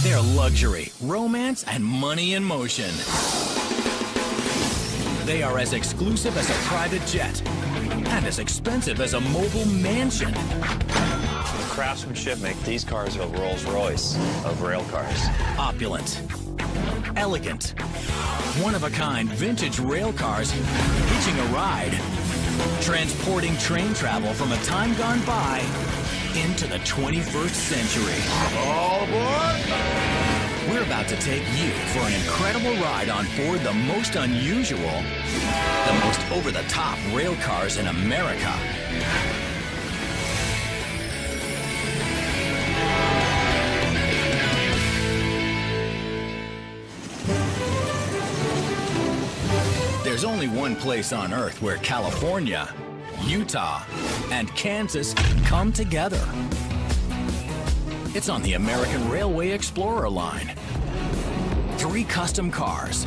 They're luxury, romance, and money in motion. They are as exclusive as a private jet and as expensive as a mobile mansion. The craftsmanship make these cars a Rolls-Royce of rail cars. Opulent, elegant, one-of-a-kind vintage rail cars hitching a ride, transporting train travel from a time gone by into the 21st century. All aboard! We're about to take you for an incredible ride on board the most unusual, the most over-the-top rail cars in America. There's only one place on Earth where California, Utah, and Kansas come together. It's on the American Railway Explorer line. 3 custom cars,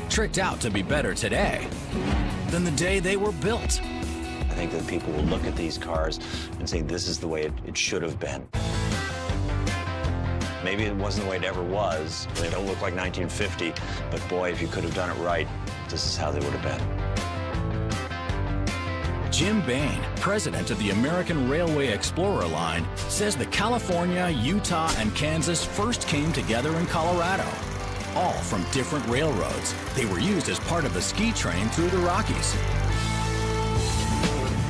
tricked out to be better today than the day they were built. I think that people will look at these cars and say, this is the way it should have been. Maybe it wasn't the way it ever was. They don't look like 1950, but boy, if you could have done it right, this is how they would have been. Jim Bain, president of the American Railway Explorer line, says the California, Utah, and Kansas first came together in Colorado, all from different railroads. They were used as part of the ski train through the Rockies.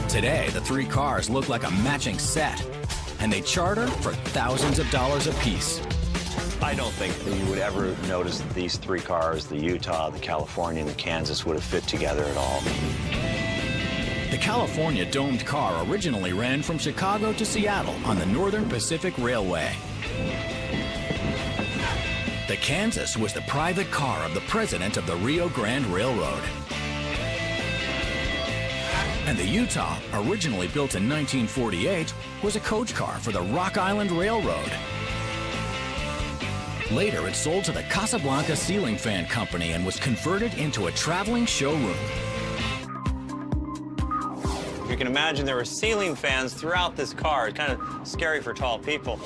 Today, the 3 cars look like a matching set, and they charter for thousands of dollars apiece. I don't think that you would ever notice that these 3 cars, the Utah, the California, and the Kansas, would have fit together at all. The California domed car originally ran from Chicago to Seattle on the Northern Pacific Railway. The Kansas was the private car of the president of the Rio Grande Railroad. And the Utah, originally built in 1948, was a coach car for the Rock Island Railroad. Later, it sold to the Casablanca Ceiling Fan Company and was converted into a traveling showroom. You can imagine there were ceiling fans throughout this car. It's kind of scary for tall people.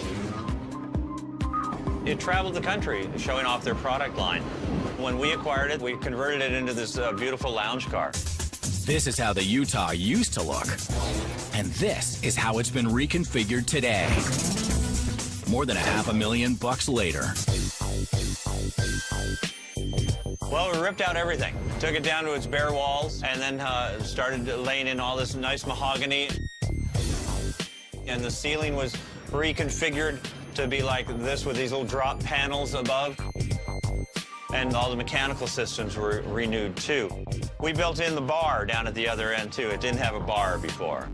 It traveled the country showing off their product line. When we acquired it, we converted it into this beautiful lounge car. This is how the Utah used to look. And this is how it's been reconfigured today. More than $500,000 later. Well, we ripped out everything. Took it down to its bare walls and then started laying in all this nice mahogany. And the ceiling was reconfigured to be like this with these little drop panels above. And all the mechanical systems were renewed too. We built in the bar down at the other end too. It didn't have a bar before.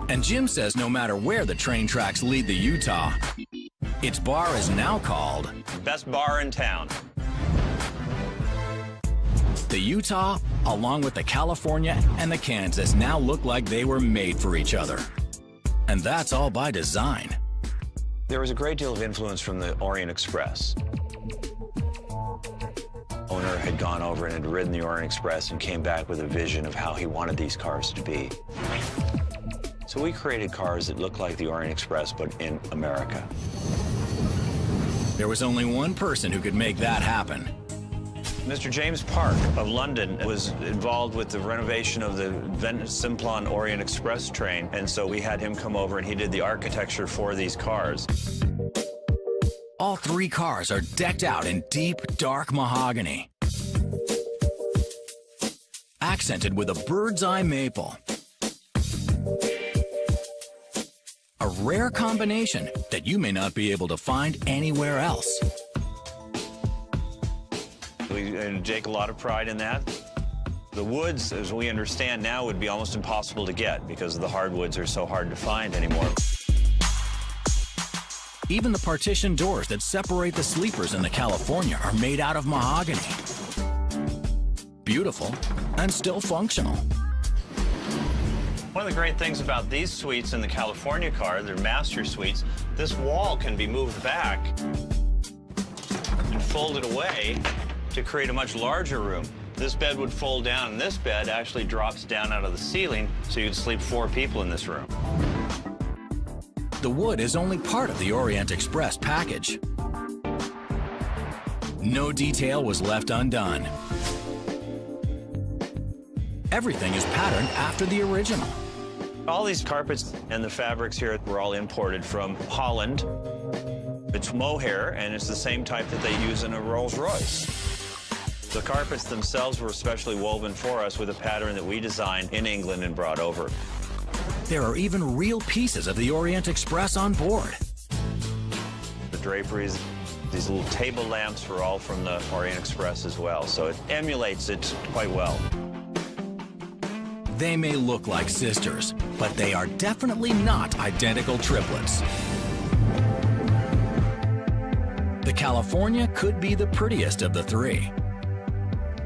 And Jim says no matter where the train tracks lead the Utah, its bar is now called Best bar in town. The Utah, along with the California and the Kansas, now look like they were made for each other. And that's all by design. There was a great deal of influence from the Orient Express. Owner had gone over and had ridden the Orient Express and came back with a vision of how he wanted these cars to be. So we created cars that look like the Orient Express, but in America. There was only one person who could make that happen. Mr. James Park of London was involved with the renovation of the Simplon Orient Express train, and so we had him come over and he did the architecture for these cars. All 3 cars are decked out in deep, dark mahogany, accented with a bird's eye maple. A rare combination that you may not be able to find anywhere else. We take a lot of pride in that. The woods, as we understand now, would be almost impossible to get because the hardwoods are so hard to find anymore. Even the partition doors that separate the sleepers in the California are made out of mahogany. Beautiful and still functional. One of the great things about these suites in the California car, they're master suites, this wall can be moved back and folded away to create a much larger room. This bed would fold down, and this bed actually drops down out of the ceiling, so you could sleep 4 people in this room. The wood is only part of the Orient Express package. No detail was left undone. Everything is patterned after the original. All these carpets and the fabrics here were all imported from Holland. It's mohair, and it's the same type that they use in a Rolls-Royce. The carpets themselves were specially woven for us with a pattern that we designed in England and brought over. There are even real pieces of the Orient Express on board. The draperies, these little table lamps were all from the Orient Express as well, so it emulates it quite well. They may look like sisters, but they are definitely not identical triplets. The California could be the prettiest of the three.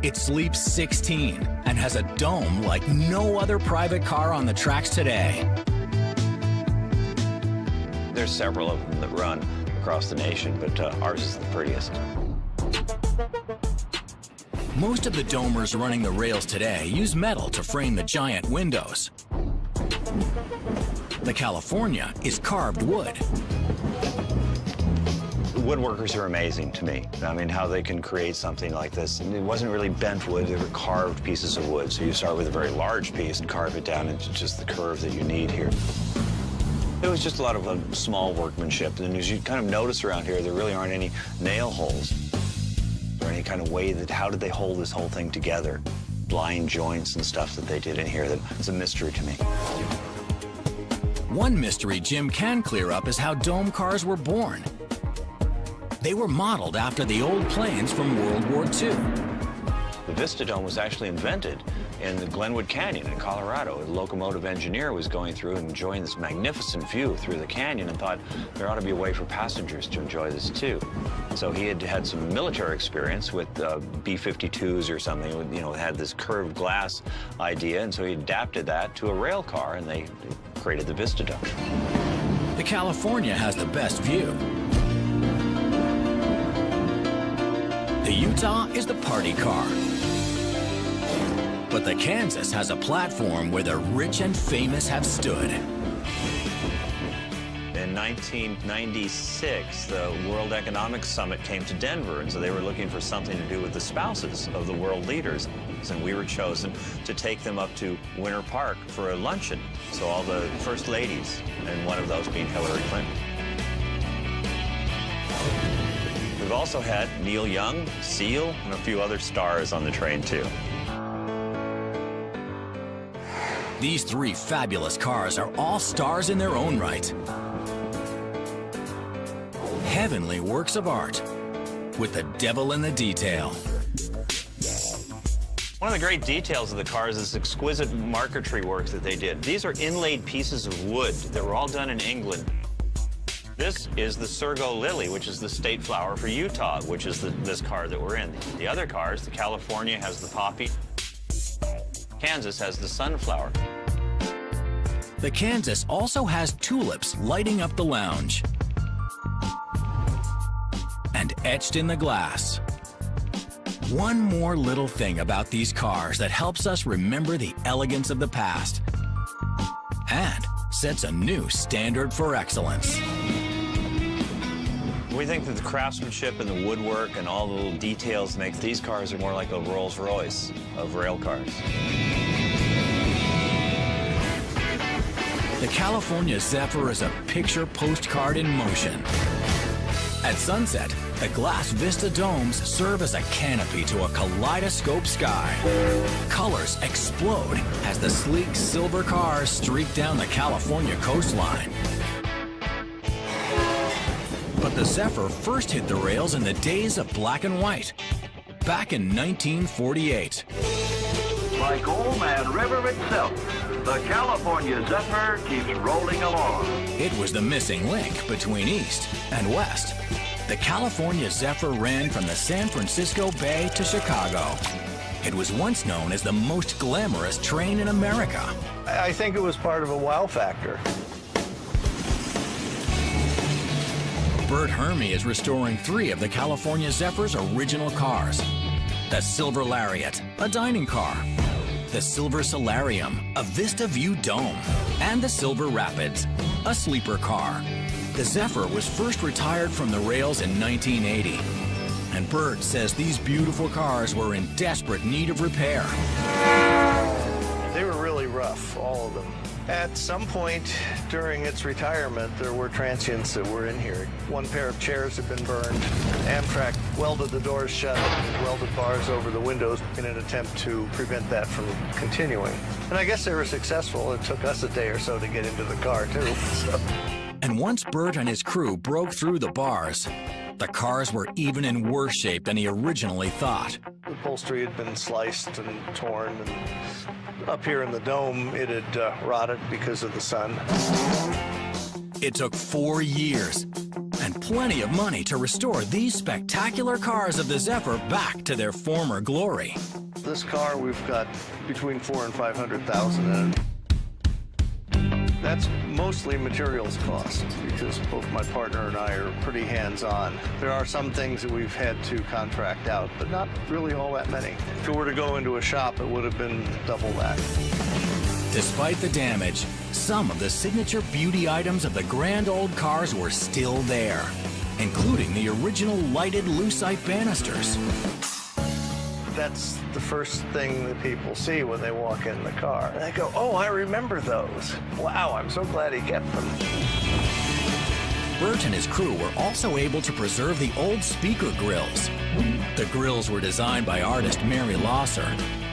It sleeps 16 and has a dome like no other private car on the tracks today. There's several of them that run across the nation, but ours is the prettiest. Most of the domers running the rails today use metal to frame the giant windows. The California is carved wood. Woodworkers are amazing to me. I mean, how they can create something like this. And it wasn't really bent wood, they were carved pieces of wood. So you start with a very large piece and carve it down into just the curve that you need here. It was just a lot of small workmanship. And as you kind of notice around here, there really aren't any nail holes or any kind of way that, how did they hold this whole thing together? Blind joints and stuff that they did in here, that's a mystery to me. One mystery Jim can clear up is how dome cars were born. They were modeled after the old planes from World War II. The Vista Dome was actually invented in the Glenwood Canyon in Colorado. A locomotive engineer was going through and enjoying this magnificent view through the canyon and thought there ought to be a way for passengers to enjoy this too. So he had had some military experience with B-52s or something, you know, had this curved glass idea, and so he adapted that to a rail car, and they created the Vista Dome. The California has the best view. The Utah is the party car. But the Kansas has a platform where the rich and famous have stood. In 1996, the World Economic Summit came to Denver, and so they were looking for something to do with the spouses of the world leaders. And we were chosen to take them up to Winter Park for a luncheon. So all the first ladies, and one of those being Hillary Clinton. We've also had Neil Young, Seal, and a few other stars on the train, too. These three fabulous cars are all stars in their own right. Heavenly works of art, with the devil in the detail. One of the great details of the car is this exquisite marquetry work that they did. These are inlaid pieces of wood that were all done in England. This is the Surgo Lily, which is the state flower for Utah, which is this car that we're in. The other cars, the California has the poppy, Kansas has the sunflower. The Kansas also has tulips lighting up the lounge. And etched in the glass. One more little thing about these cars that helps us remember the elegance of the past and sets a new standard for excellence. We think that the craftsmanship and the woodwork and all the little details make these cars are more like a Rolls-Royce of rail cars. The California Zephyr is a picture postcard in motion. At sunset, the glass Vista domes serve as a canopy to a kaleidoscope sky. Colors explode as the sleek silver cars streak down the California coastline. But the Zephyr first hit the rails in the days of black and white, back in 1948. Like old man River itself, the California Zephyr keeps rolling along. It was the missing link between East and West. The California Zephyr ran from the San Francisco Bay to Chicago. It was once known as the most glamorous train in America. I think it was part of a wow factor. Bert Hermie is restoring 3 of the California Zephyr's original cars. The Silver Lariat, a dining car. the Silver Solarium, a Vista View dome, and the Silver Rapids, a sleeper car. The Zephyr was first retired from the rails in 1980. And Bert says these beautiful cars were in desperate need of repair. They were really rough, all of them. At some point during its retirement, there were transients that were in here. One pair of chairs had been burned. Amtrak welded the doors shut, welded bars over the windows in an attempt to prevent that from continuing. And I guess they were successful. It took us a day or so to get into the car, too. And once Bert and his crew broke through the bars, the cars were even in worse shape than he originally thought. The upholstery had been sliced and torn, and up here in the dome, it had rotted because of the sun. It took 4 years and plenty of money to restore these spectacular cars of the Zephyr back to their former glory. This car, we've got between $400,000 and $500,000 in it. That's mostly materials cost, because both my partner and I are pretty hands-on. There are some things that we've had to contract out, but not really all that many. If it were to go into a shop, it would have been double that. Despite the damage, some of the signature beauty items of the grand old cars were still there, including the original lighted lucite banisters. That's the first thing that people see when they walk in the car. And they go, oh, I remember those. Wow, I'm so glad he kept them. Bert and his crew were also able to preserve the old speaker grills. The grills were designed by artist Mary Losser,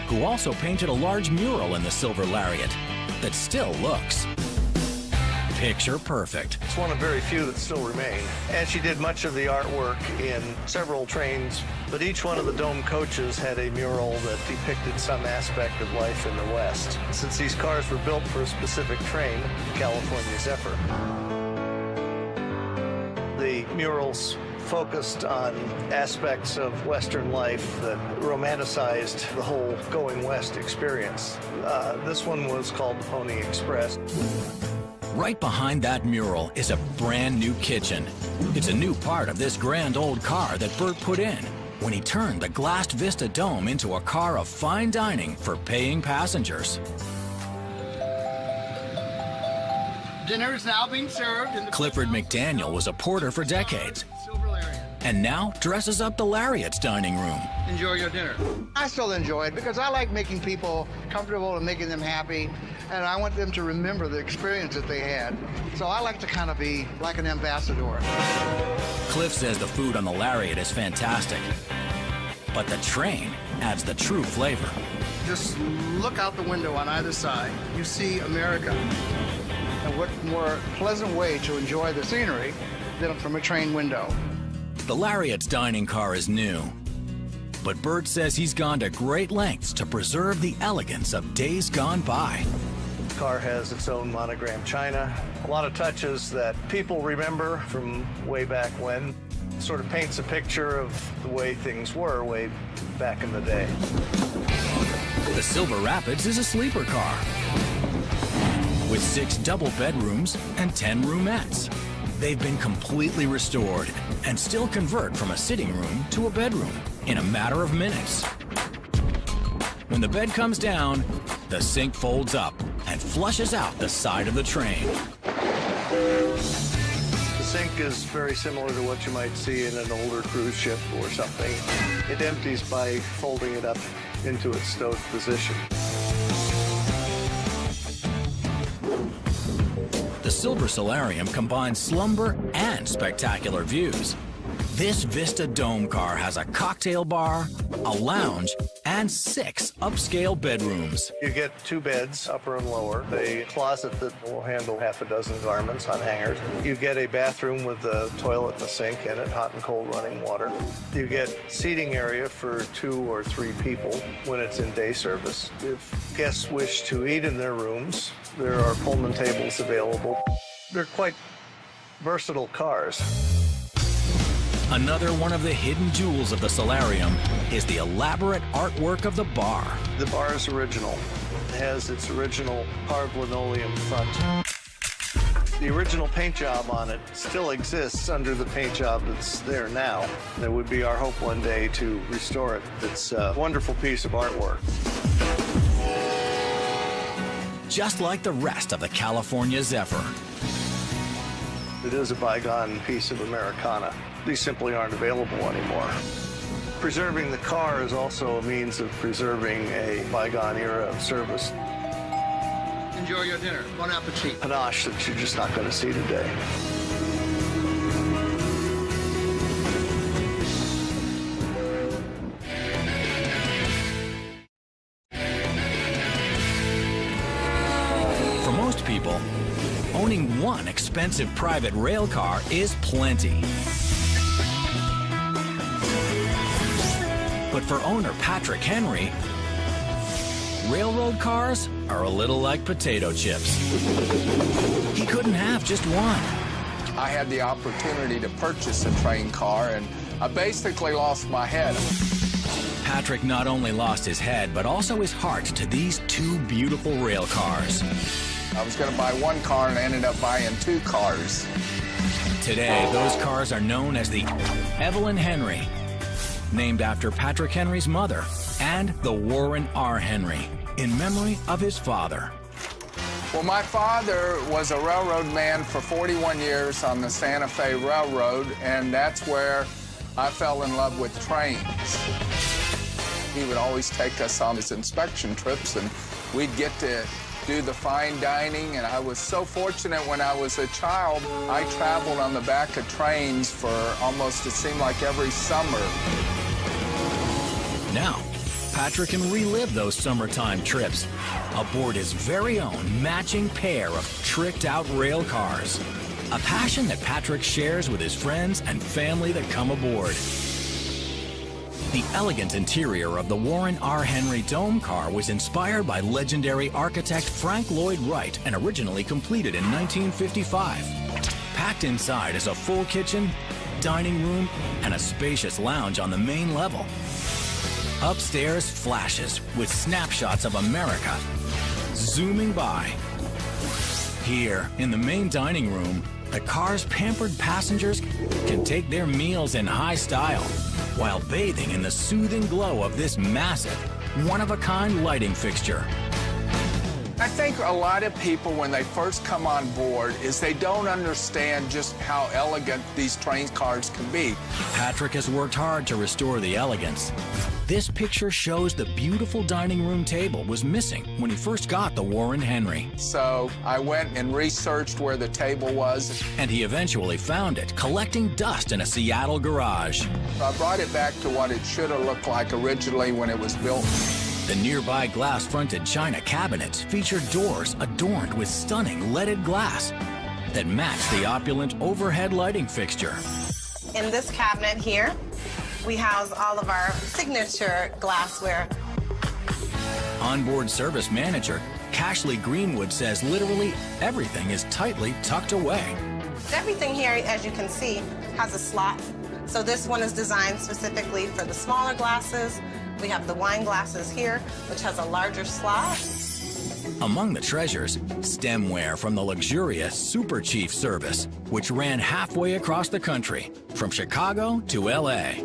who also painted a large mural in the Silver Lariat that still looks picture perfect. It's one of very few that still remain. And she did much of the artwork in several trains, but each one of the dome coaches had a mural that depicted some aspect of life in the West. Since these cars were built for a specific train, the California Zephyr, the murals focused on aspects of Western life that romanticized the whole going west experience. This one was called the Pony Express. Right behind that mural is a brand new kitchen. It's a new part of this grand old car that Bert put in when he turned the glassed Vista Dome into a car of fine dining for paying passengers. Dinner is now being served in the Clifford McDaniel was a porter for decades Silver Lariat. and now dresses up the Lariat's dining room. Enjoy your dinner. I still enjoy it because I like making people comfortable and making them happy, and I want them to remember the experience that they had. So I like to kind of be like an ambassador. Cliff says the food on the Lariat is fantastic, but the train adds the true flavor. Just look out the window on either side. You see America. And what more pleasant way to enjoy the scenery than from a train window. The Lariat's dining car is new, but Bert says he's gone to great lengths to preserve the elegance of days gone by. The car has its own monogram china, a lot of touches that people remember from way back when. It sort of paints a picture of the way things were way back in the day. The Silver Rapids is a sleeper car with 6 double bedrooms and 10 roomettes. They've been completely restored and still convert from a sitting room to a bedroom in a matter of minutes. When the bed comes down, the sink folds up and flushes out the side of the train. The sink is very similar to what you might see in an older cruise ship or something. It empties by folding it up into its stowed position. The Silver Solarium combines slumber and spectacular views. This Vista Dome car has a cocktail bar, a lounge, and 6 upscale bedrooms. You get 2 beds, upper and lower, a closet that will handle half a dozen garments on hangers. You get a bathroom with a toilet and a sink in it, hot and cold running water. You get seating area for 2 or 3 people when it's in day service. If guests wish to eat in their rooms, there are Pullman tables available. They're quite versatile cars. Another one of the hidden jewels of the Solarium is the elaborate artwork of the bar. The bar is original. It has its original carved linoleum front. The original paint job on it still exists under the paint job that's there now. And it would be our hope one day to restore it. It's a wonderful piece of artwork. just like the rest of the California Zephyr. It is a bygone piece of Americana. These simply aren't available anymore. Preserving the car is also a means of preserving a bygone era of service. Enjoy your dinner. Bon appetit. Panache that you're just not going to see today. For most people, owning one expensive private rail car is plenty. But for owner Patrick Henry, railroad cars are a little like potato chips. He couldn't have just one. I had the opportunity to purchase a train car, and I basically lost my head. Patrick not only lost his head, but also his heart to these two beautiful rail cars. I was going to buy one car and I ended up buying two cars. Today, those cars are known as the Evelyn Henry, named after Patrick Henry's mother, and the Warren R. Henry, in memory of his father. Well, my father was a railroad man for 41 years on the Santa Fe Railroad, and that's where I fell in love with trains. He would always take us on his inspection trips, and we'd get to do the fine dining, and I was so fortunate when I was a child. I traveled on the back of trains for almost, it seemed like, every summer. Now, Patrick can relive those summertime trips aboard his very own matching pair of tricked-out rail cars. A passion that Patrick shares with his friends and family that come aboard. The elegant interior of the Warren R. Henry Dome car was inspired by legendary architect Frank Lloyd Wright and originally completed in 1955. Packed inside is a full kitchen, dining room, and a spacious lounge on the main level. Upstairs flashes with snapshots of America zooming by. Here, in the main dining room, the car's pampered passengers can take their meals in high style while bathing in the soothing glow of this massive, one-of-a-kind lighting fixture. I think a lot of people, when they first come on board, is they don't understand just how elegant these train cars can be. Patrick has worked hard to restore the elegance. This picture shows the beautiful dining room table was missing when he first got the Warren Henry. So I went and researched where the table was. And he eventually found it, collecting dust in a Seattle garage. I brought it back to what it should have looked like originally when it was built. The nearby glass-fronted china cabinets featured doors adorned with stunning leaded glass that matched the opulent overhead lighting fixture. In this cabinet here, we house all of our signature glassware. Onboard service manager Cashley Greenwood says literally everything is tightly tucked away. Everything here, as you can see, has a slot. So this one is designed specifically for the smaller glasses. We have the wine glasses here, which has a larger slot. Among the treasures, stemware from the luxurious Super Chief service, which ran halfway across the country, from Chicago to L.A.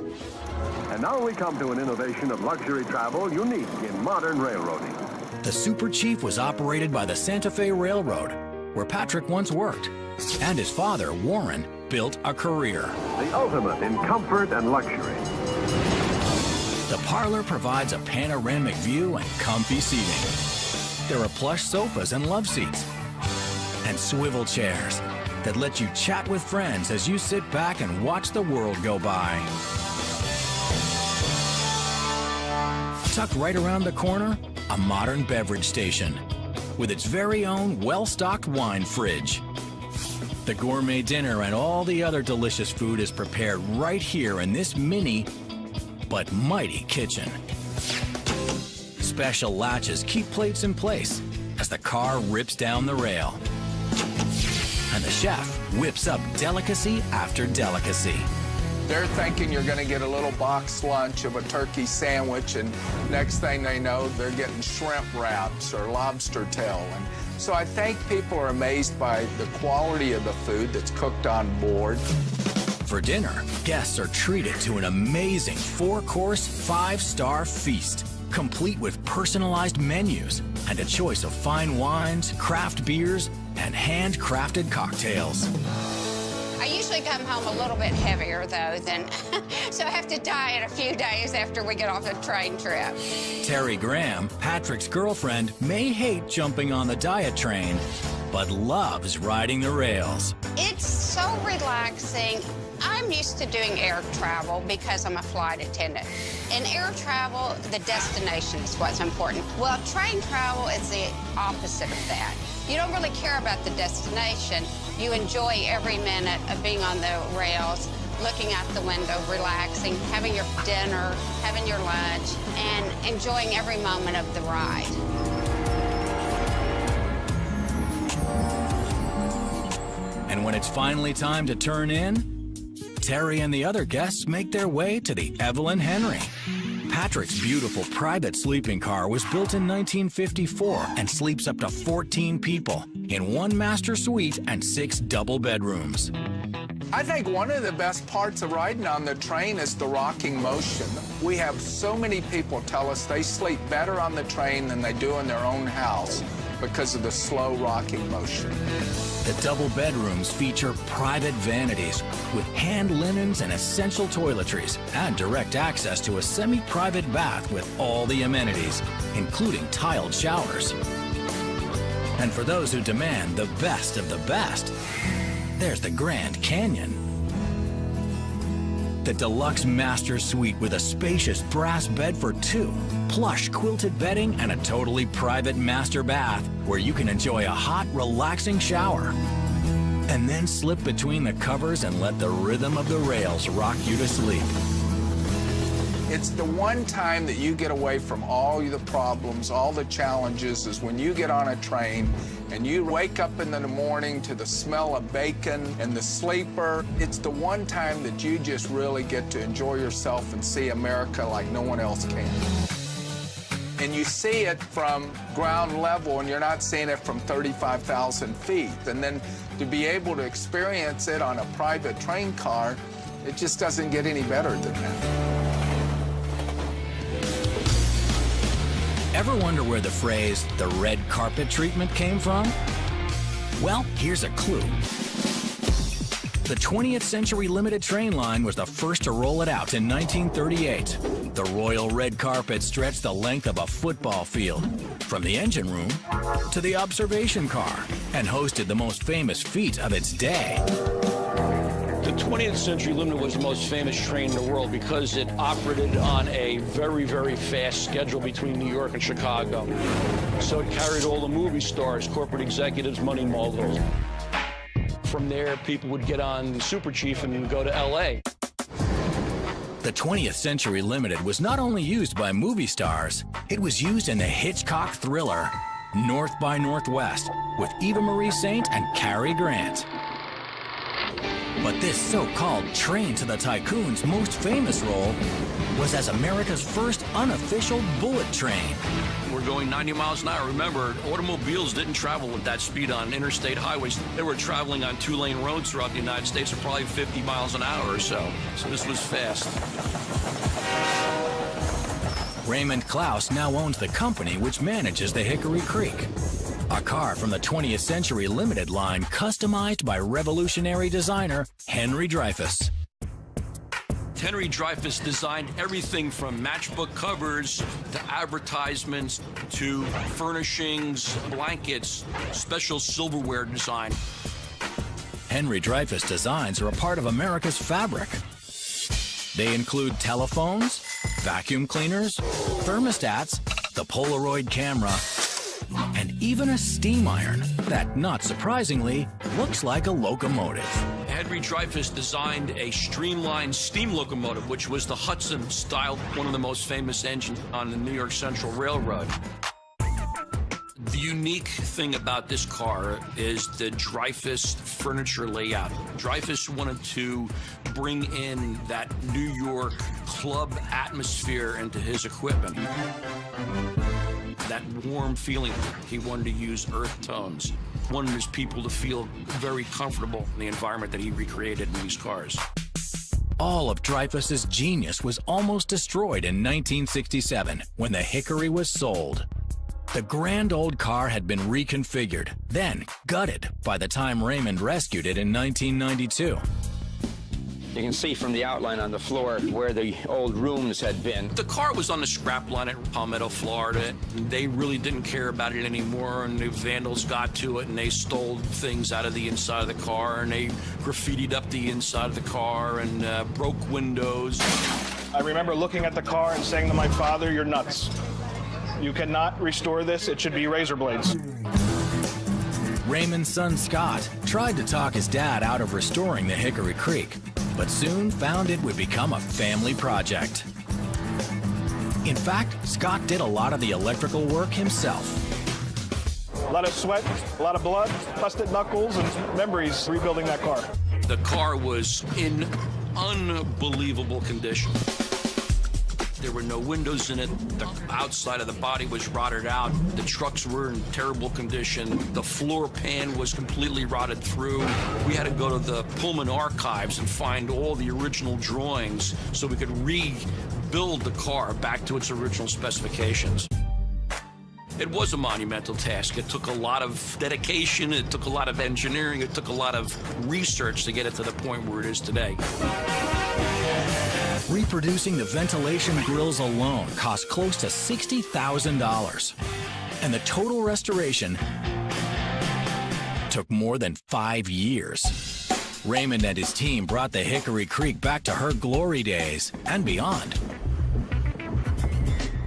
And now we come to an innovation of luxury travel unique in modern railroading. The Super Chief was operated by the Santa Fe Railroad, where Patrick once worked, and his father, Warren, built a career. The ultimate in comfort and luxury. The parlor provides a panoramic view and comfy seating. There are plush sofas and love seats, and swivel chairs that let you chat with friends as you sit back and watch the world go by. Tucked right around the corner, a modern beverage station with its very own well-stocked wine fridge. The gourmet dinner and all the other delicious food is prepared right here in this mini but mighty kitchen. Special latches keep plates in place as the car rips down the rail. And the chef whips up delicacy after delicacy. They're thinking you're going to get a little box lunch of a turkey sandwich, and next thing they know, they're getting shrimp wraps or lobster tail. And so I think people are amazed by the quality of the food that's cooked on board. For dinner, guests are treated to an amazing 4-course, 5-star feast, complete with personalized menus and a choice of fine wines, craft beers, and handcrafted cocktails. I usually come home a little bit heavier, though, than so I have to diet a few days after we get off a train trip. Terry Graham, Patrick's girlfriend, may hate jumping on the diet train, but loves riding the rails. It's so relaxing. I'm used to doing air travel because I'm a flight attendant. In air travel, the destination is what's important. Well, train travel is the opposite of that. You don't really care about the destination. You enjoy every minute of being on the rails, looking out the window, relaxing, having your dinner, having your lunch, and enjoying every moment of the ride. And when it's finally time to turn in, Terry and the other guests make their way to the Evelyn Henry. Patrick's beautiful private sleeping car was built in 1954 and sleeps up to 14 people in one master suite and 6 double bedrooms. I think one of the best parts of riding on the train is the rocking motion. We have so many people tell us they sleep better on the train than they do in their own house because of the slow rocking motion. The double bedrooms feature private vanities with hand linens and essential toiletries and direct access to a semi-private bath with all the amenities, including tiled showers. And for those who demand the best of the best, there's the Grand Canyon. The deluxe master suite with a spacious brass bed for 2, plush quilted bedding, and a totally private master bath where you can enjoy a hot, relaxing shower. And then slip between the covers and let the rhythm of the rails rock you to sleep. It's the one time that you get away from all the problems, all the challenges, is when you get on a train and you wake up in the morning to the smell of bacon and the sleeper. It's the one time that you just really get to enjoy yourself and see America like no one else can. And you see it from ground level, and you're not seeing it from 35,000 feet. And then to be able to experience it on a private train car, it just doesn't get any better than that. Ever wonder where the phrase, the red carpet treatment, came from? Well, here's a clue. The 20th Century Limited train line was the first to roll it out in 1938. The royal red carpet stretched the length of a football field, from the engine room to the observation car, and hosted the most famous feat of its day. The 20th Century Limited was the most famous train in the world because it operated on a very, very fast schedule between New York and Chicago. So it carried all the movie stars, corporate executives, money moguls. From there, people would get on the Super Chief and go to L.A. The 20th Century Limited was not only used by movie stars, it was used in the Hitchcock thriller North by Northwest with Eva Marie Saint and Cary Grant. But this so-called Train to the Tycoon's most famous role was as America's first unofficial bullet train. We're going 90 miles an hour. Remember, automobiles didn't travel with that speed on interstate highways. They were traveling on 2-lane roads throughout the United States at probably 50 miles an hour or so. So this was fast. Raymond Klaus now owns the company which manages the Hickory Creek. A car from the 20th Century Limited line customized by revolutionary designer Henry Dreyfuss. Henry Dreyfuss designed everything from matchbook covers to advertisements to furnishings, blankets, special silverware design. Henry Dreyfuss designs are a part of America's fabric. They include telephones, vacuum cleaners, thermostats, the Polaroid camera, and even a steam iron that, not surprisingly, looks like a locomotive. Henry Dreyfuss designed a streamlined steam locomotive, which was the Hudson style, one of the most famous engines on the New York Central Railroad. The unique thing about this car is the Dreyfuss furniture layout. Dreyfuss wanted to bring in that New York club atmosphere into his equipment. That warm feeling. He wanted to use earth tones. Wanted his people to feel very comfortable in the environment that he recreated in these cars. All of Dreyfuss's genius was almost destroyed in 1967 when the Hickory was sold. The grand old car had been reconfigured, then gutted by the time Raymond rescued it in 1992. You can see from the outline on the floor where the old rooms had been. The car was on the scrap line at Palmetto, Florida. They really didn't care about it anymore, and the vandals got to it, and they stole things out of the inside of the car, and they graffitied up the inside of the car and broke windows. I remember looking at the car and saying to my father, "You're nuts. You cannot restore this. It should be razor blades." Raymond's son Scott tried to talk his dad out of restoring the Hickory Creek, but soon found it would become a family project. In fact, Scott did a lot of the electrical work himself. A lot of sweat, a lot of blood, busted knuckles, and memories rebuilding that car. The car was in unbelievable condition. There were no windows in it. The outside of the body was rotted out. The trucks were in terrible condition. The floor pan was completely rotted through. We had to go to the Pullman archives and find all the original drawings so we could rebuild the car back to its original specifications. It was a monumental task. It took a lot of dedication. It took a lot of engineering. It took a lot of research to get it to the point where it is today. Reproducing the ventilation grills alone cost close to $60,000, and the total restoration took more than 5 years. Raymond and his team brought the Hickory Creek back to her glory days and beyond.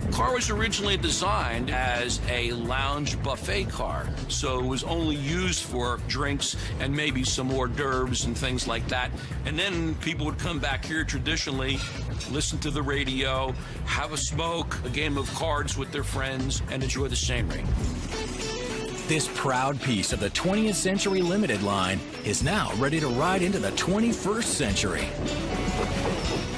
The car was originally designed as a lounge buffet car, so it was only used for drinks and maybe some hors d'oeuvres and things like that. And then people would come back here traditionally, listen to the radio, have a smoke, a game of cards with their friends, and enjoy the scenery. This proud piece of the 20th Century Limited line is now ready to ride into the 21st century.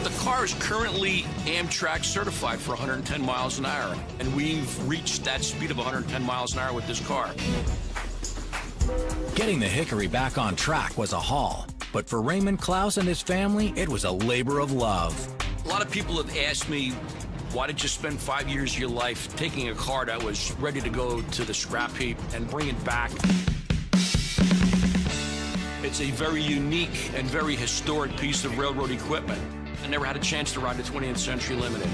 The car is currently Amtrak certified for 110 miles an hour, and we've reached that speed of 110 miles an hour with this car. Getting the Hickory back on track was a haul, but for Raymond Klaus and his family, it was a labor of love. A lot of people have asked me, why did you spend 5 years of your life taking a car that was ready to go to the scrap heap and bring it back? It's a very unique and very historic piece of railroad equipment. I never had a chance to ride the 20th Century Limited.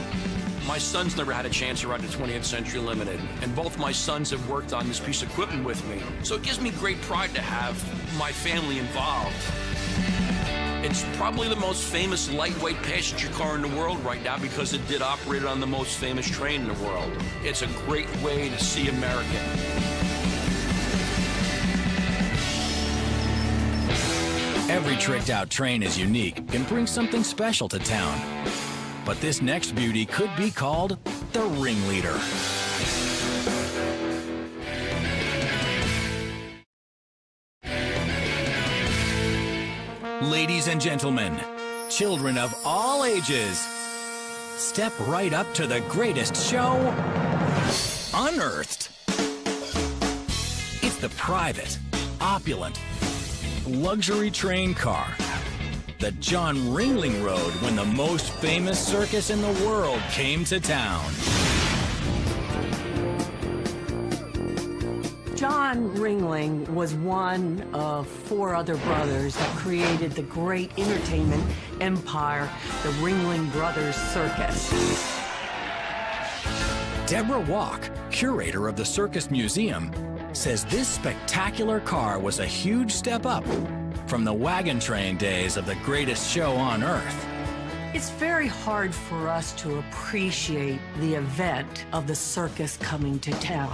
My sons never had a chance to ride the 20th Century Limited, and both my sons have worked on this piece of equipment with me. So it gives me great pride to have my family involved. It's probably the most famous lightweight passenger car in the world right now because it did operate on the most famous train in the world. It's a great way to see America. Every tricked-out train is unique and brings something special to town. But this next beauty could be called the Ringleader. Ladies and gentlemen, children of all ages, step right up to the greatest show unearthed. It's the private, opulent, luxury train car that John Ringling rode when the most famous circus in the world came to town. John Ringling was one of 4 other brothers that created the great entertainment empire, the Ringling Brothers Circus. Deborah Walk, curator of the Circus Museum, says this spectacular car was a huge step up from the wagon train days of the greatest show on earth. It's very hard for us to appreciate the event of the circus coming to town.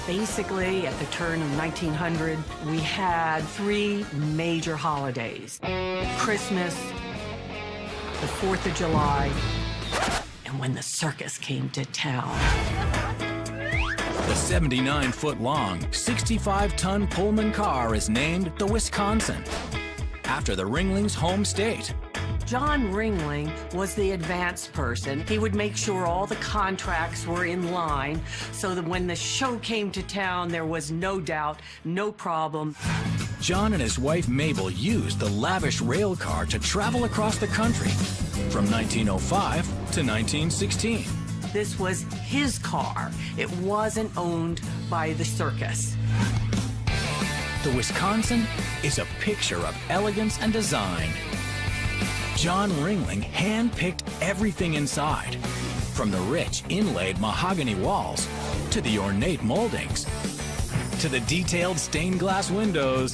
Basically, at the turn of 1900, we had 3 major holidays: Christmas, the 4th of July, and when the circus came to town. The 79-foot-long, 65-ton Pullman car is named the Wisconsin, after the Ringlings' home state. John Ringling was the advanced person. He would make sure all the contracts were in line so that when the show came to town, there was no doubt, no problem. John and his wife Mabel used the lavish rail car to travel across the country from 1905 to 1916. This was his car. It wasn't owned by the circus. The Wisconsin is a picture of elegance and design. John Ringling hand-picked everything inside, from the rich inlaid mahogany walls to the ornate moldings, to the detailed stained glass windows,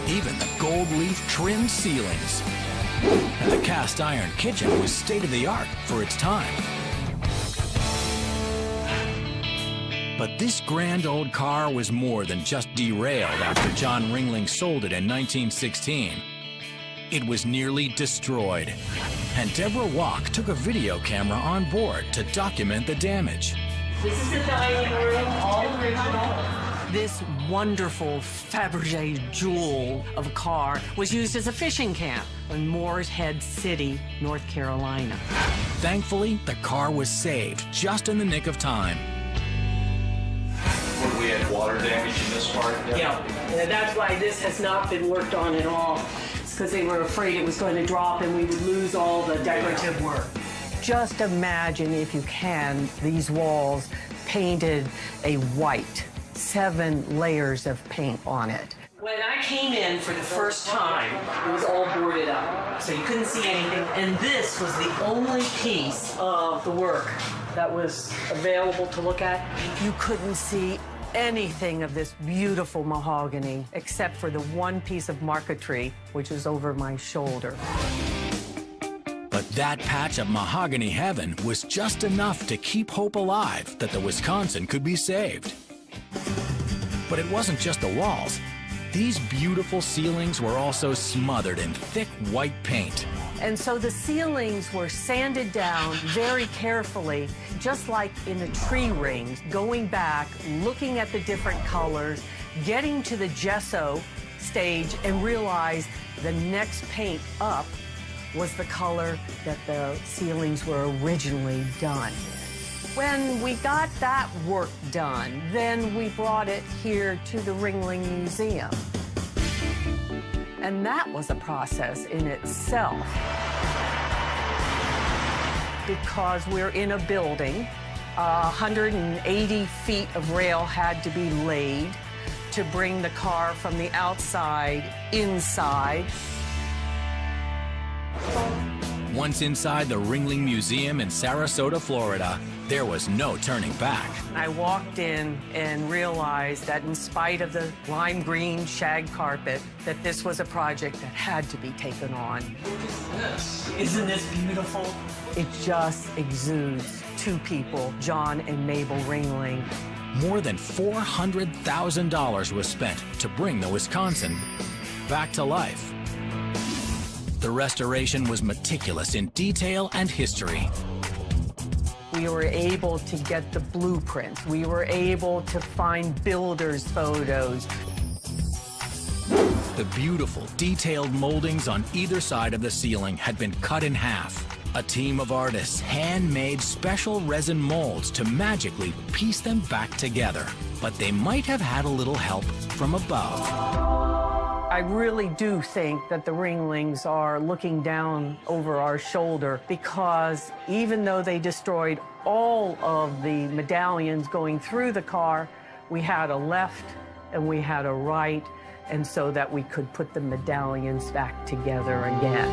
even the gold leaf trimmed ceilings. And the cast iron kitchen was state-of-the-art for its time. But this grand old car was more than just derailed after John Ringling sold it in 1916. It was nearly destroyed, and Deborah Walk took a video camera on board to document the damage. This is the dining room, all original. This wonderful Fabergé jewel of a car was used as a fishing camp in Moores Head City, North Carolina. Thankfully, the car was saved just in the nick of time. We had water damage in this part. Yeah, and that's why this has not been worked on at all. It's because they were afraid it was going to drop and we would lose all the decorative work. Just imagine, if you can, these walls painted a white, 7 layers of paint on it. When I came in for the first time, it was all boarded up, so you couldn't see anything. And this was the only piece of the work that was available to look at. You couldn't see anything of this beautiful mahogany except for the one piece of marquetry, which is over my shoulder. But that patch of mahogany heaven was just enough to keep hope alive that the Wisconsin could be saved. But it wasn't just the walls. These beautiful ceilings were also smothered in thick white paint. And so the ceilings were sanded down very carefully, just like in the tree rings, going back, looking at the different colors, getting to the gesso stage and realized the next paint up was the color that the ceilings were originally done. When we got that work done, then we brought it here to the Ringling Museum. And that was a process in itself. Because we're in a building, 180 feet of rail had to be laid to bring the car from the outside inside. Once inside the Ringling Museum in Sarasota, Florida, there was no turning back. I walked in and realized that in spite of the lime green shag carpet, that this was a project that had to be taken on. Look at this. Isn't this beautiful? It just exudes 2 people, John and Mabel Ringling. More than $400,000 was spent to bring the Wisconsin back to life. The restoration was meticulous in detail and history. We were able to get the blueprints. We were able to find builders' photos. The beautiful, detailed moldings on either side of the ceiling had been cut in half. A team of artists hand-made special resin molds to magically piece them back together. But they might have had a little help from above. I really do think that the Ringlings are looking down over our shoulder because even though they destroyed all of the medallions going through the car, we had a left and we had a right, and so that we could put the medallions back together again.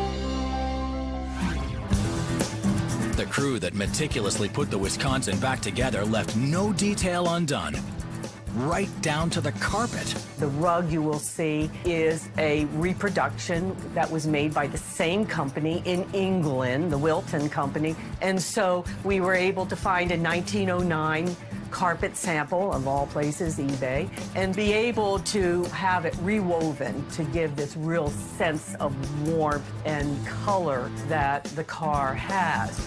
The crew that meticulously put the Wisconsin back together left no detail undone, right down to the carpet. The rug you will see is a reproduction that was made by the same company in England, the Wilton Company, and so we were able to find a 1909 carpet sample, of all places, eBay, and be able to have it rewoven to give this real sense of warmth and color that the car has.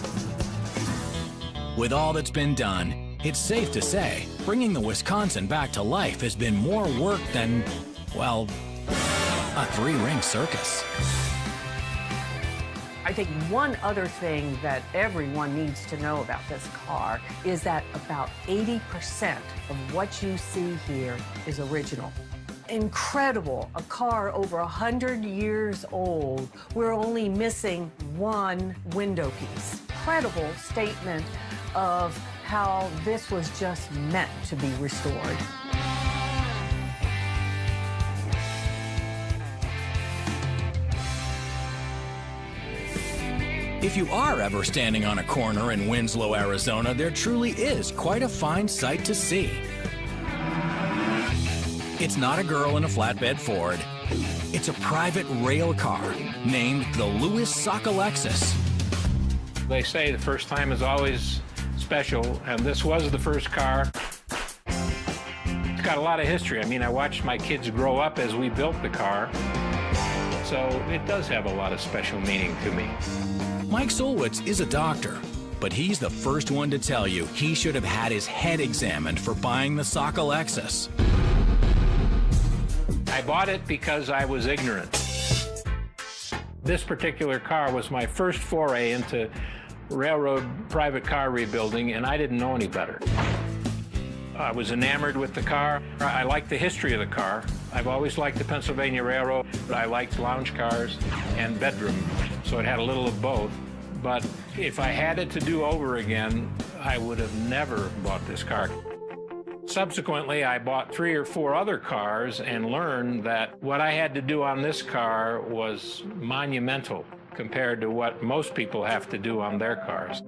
With all that's been done, it's safe to say bringing the Wisconsin back to life has been more work than, well, a 3-ring circus. I think one other thing that everyone needs to know about this car is that about 80% of what you see here is original. Incredible, a car over 100 years old. We're only missing one window piece. Incredible statement of how this was just meant to be restored. If you are ever standing on a corner in Winslow, Arizona, there truly is quite a fine sight to see. It's not a girl in a flatbed Ford. It's a private rail car named the Louis Sockalexus. They say the first time is always special, and this was the first car. It's got a lot of history. I mean, I watched my kids grow up as we built the car, so it does have a lot of special meaning to me. Mike Solwitz is a doctor, but he's the first one to tell you he should have had his head examined for buying the Sockalexus. I bought it because I was ignorant. This particular car was my first foray into railroad private car rebuilding, and I didn't know any better. I was enamored with the car. I liked the history of the car. I've always liked the Pennsylvania Railroad. I liked lounge cars and bedroom, so it had a little of both. But if I had it to do over again, I would have never bought this car. Subsequently, I bought 3 or 4 other cars and learned that what I had to do on this car was monumental compared to what most people have to do on their cars.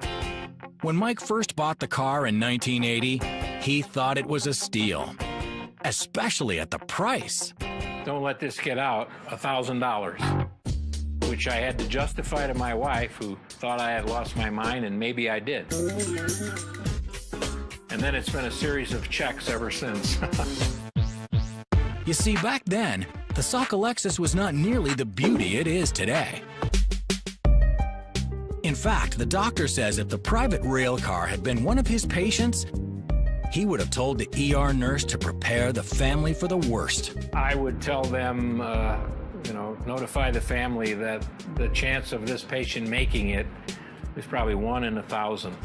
When Mike first bought the car in 1980, he thought it was a steal, especially at the price. Don't let this get out, $1,000, which I had to justify to my wife, who thought I had lost my mind, and maybe I did. And then it's been a series of checks ever since. You see, back then, the Sockalexus was not nearly the beauty it is today. In fact, the doctor says if the private rail car had been one of his patients, he would have told the ER nurse to prepare the family for the worst. I would tell them, notify the family that the chance of this patient making it is probably 1 in 1,000.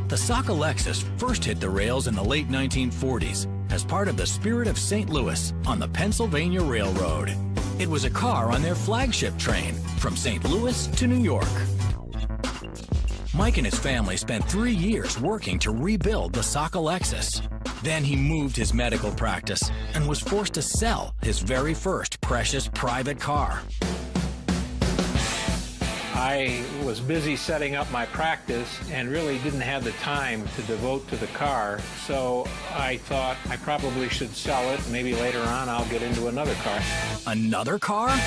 The Sockalexus first hit the rails in the late 1940s as part of the Spirit of St. Louis on the Pennsylvania Railroad. It was a car on their flagship train from St. Louis to New York. Mike and his family spent 3 years working to rebuild the Sockalexus. Then he moved his medical practice and was forced to sell his very first precious private car. I was busy setting up my practice and really didn't have the time to devote to the car, so I thought I probably should sell it. Maybe later on I'll get into another car. Another car?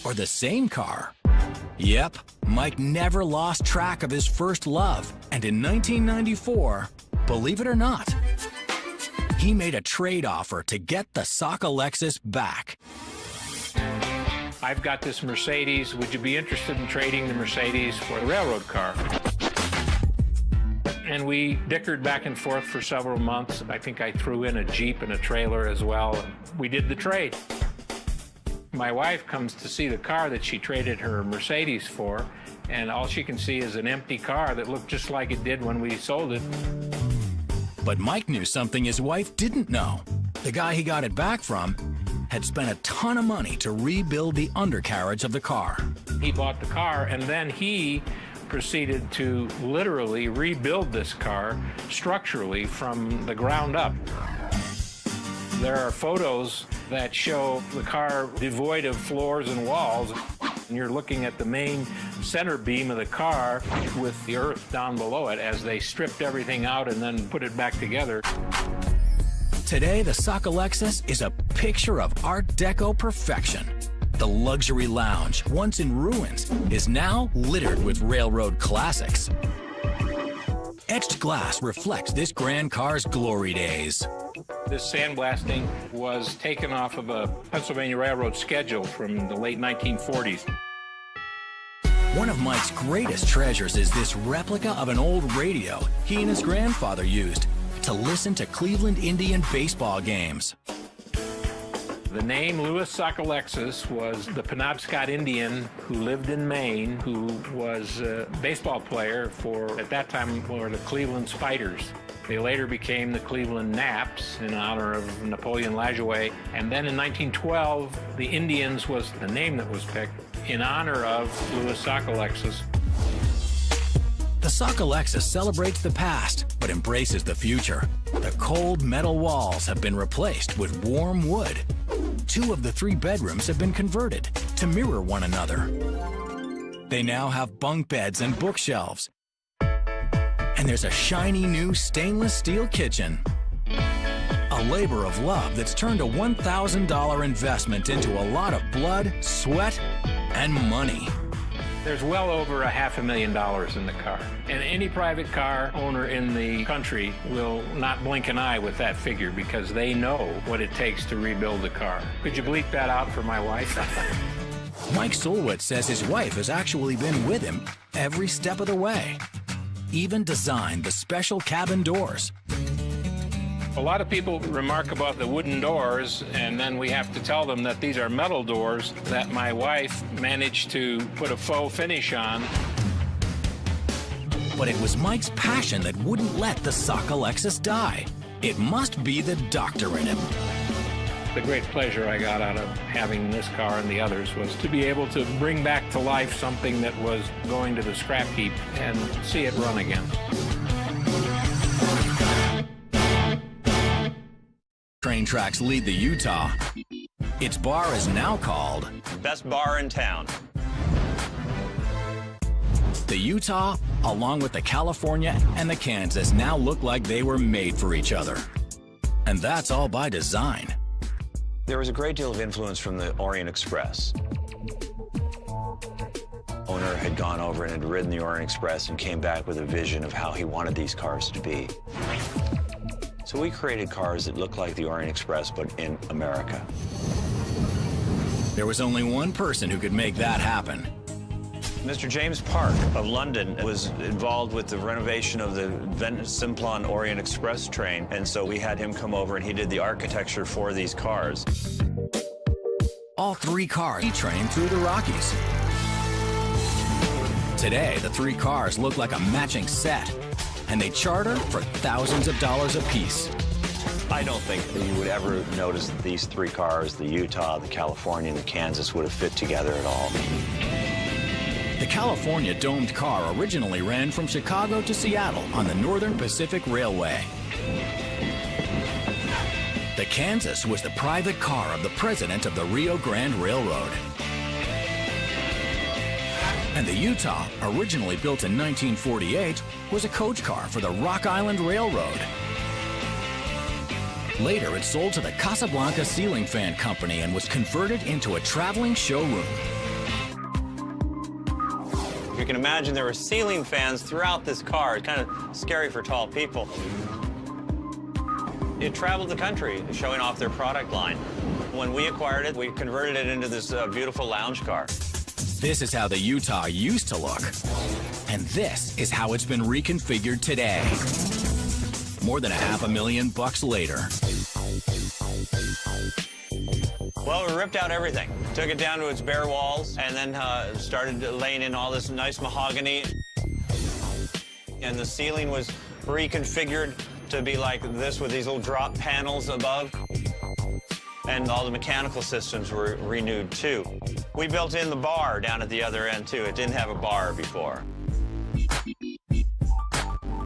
Or the same car? Yep, Mike never lost track of his first love, and in 1994, believe it or not, he made a trade offer to get the Sockalexus back. I've got this Mercedes. Would you be interested in trading the Mercedes for a railroad car? And we dickered back and forth for several months. I think I threw in a Jeep and a trailer as well. We did the trade. My wife comes to see the car that she traded her Mercedes for, and all she can see is an empty car that looked just like it did when we sold it. But Mike knew something his wife didn't know. The guy he got it back from had spent a ton of money to rebuild the undercarriage of the car. He bought the car, and then he proceeded to literally rebuild this car structurally from the ground up. There are photos that show the car devoid of floors and walls. And you're looking at the main center beam of the car with the earth down below it as they stripped everything out and then put it back together. Today, the Sockalexus is a picture of Art Deco perfection. The luxury lounge, once in ruins, is now littered with railroad classics. Etched glass reflects this grand car's glory days. This sandblasting was taken off of a Pennsylvania Railroad schedule from the late 1940s. One of Mike's greatest treasures is this replica of an old radio he and his grandfather used to listen to Cleveland Indian baseball games. The name Louis Sockalexis was the Penobscot Indian who lived in Maine, who was a baseball player for, at that time, were the Cleveland Spiders. They later became the Cleveland Naps in honor of Napoleon Lajoie. And then in 1912, the Indians was the name that was picked in honor of Louis Sockalexis. The Sockalexis celebrates the past, but embraces the future. The cold metal walls have been replaced with warm wood. 2 of the 3 bedrooms have been converted to mirror one another. They now have bunk beds and bookshelves. And there's a shiny new stainless steel kitchen. A labor of love that's turned a $1,000 investment into a lot of blood, sweat, and money. There's well over $500,000 in the car. And any private car owner in the country will not blink an eye with that figure because they know what it takes to rebuild a car. Could you bleep that out for my wife? Mike Sulwitz says his wife has actually been with him every step of the way. Even designed the special cabin doors. A lot of people remark about the wooden doors, and then we have to tell them that these are metal doors that my wife managed to put a faux finish on. But it was Mike's passion that wouldn't let the Sockalexis die. It must be the doctor in him. The great pleasure I got out of having this car and the others was to be able to bring back to life something that was going to the scrap heap and see it run again. Train tracks lead the Utah. Its bar is now called Best bar in town. The Utah, along with the California and the Kansas, now look like they were made for each other. And that's all by design. There was a great deal of influence from the Orient Express. Owner had gone over and had ridden the Orient Express and came back with a vision of how he wanted these cars to be. So we created cars that look like the Orient Express, but in America. There was only one person who could make that happen. Mr. James Park of London was involved with the renovation of the Simplon Orient Express train, and so we had him come over and he did the architecture for these cars. All 3 cars trained through the Rockies. Today, the 3 cars look like a matching set, and they charter for thousands of dollars apiece. I don't think that you would ever notice that these 3 cars, the Utah, the California, and the Kansas, would have fit together at all. The California domed car originally ran from Chicago to Seattle on the Northern Pacific Railway. The Kansas was the private car of the president of the Rio Grande Railroad. And the Utah, originally built in 1948, was a coach car for the Rock Island Railroad. Later, it sold to the Casablanca Ceiling Fan Company and was converted into a traveling showroom. You can imagine there were ceiling fans throughout this car. It's kind of scary for tall people. It traveled the country showing off their product line. When we acquired it, we converted it into this beautiful lounge car. This is how the Utah used to look. And this is how it's been reconfigured today. More than $500,000 later. Well, we ripped out everything. Took it down to its bare walls and then started laying in all this nice mahogany. And the ceiling was reconfigured to be like this with these little drop panels above. And all the mechanical systems were renewed, too. We built in the bar down at the other end, too. It didn't have a bar before.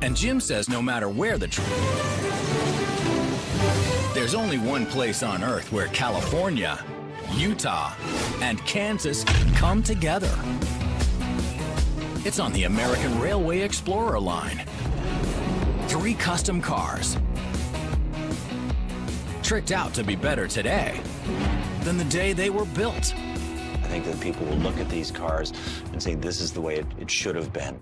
And Jim says no matter where the there's only one place on Earth where California, Utah, and Kansas come together. It's on the American Railway Explorer line. 3 custom cars. Tricked out to be better today than the day they were built. I think that people will look at these cars and say, this is the way it should have been.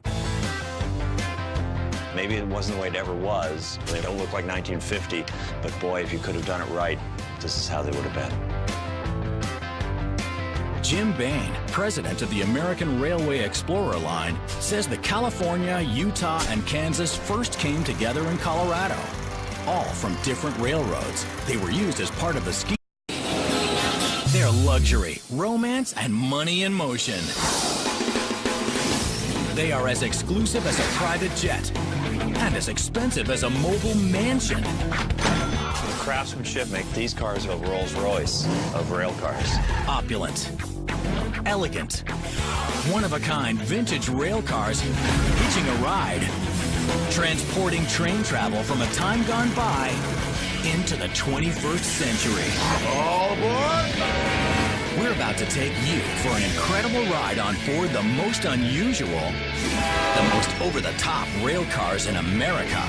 Maybe it wasn't the way it ever was. They don't look like 1950, but boy, if you could have done it right, this is how they would have been. Jim Bain, president of the American Railway Explorer line, says the California, Utah, and Kansas first came together in Colorado. All from different railroads. They were used as part of the ski. They're luxury, romance, and money in motion. They are as exclusive as a private jet and as expensive as a mobile mansion. The craftsmanship make these cars a Rolls-Royce of rail cars. Opulent, elegant, one-of-a-kind vintage rail cars hitching a ride, transporting train travel from a time gone by into the 21st century. All aboard! We're about to take you for an incredible ride on board the most unusual, the most over-the-top rail cars in America.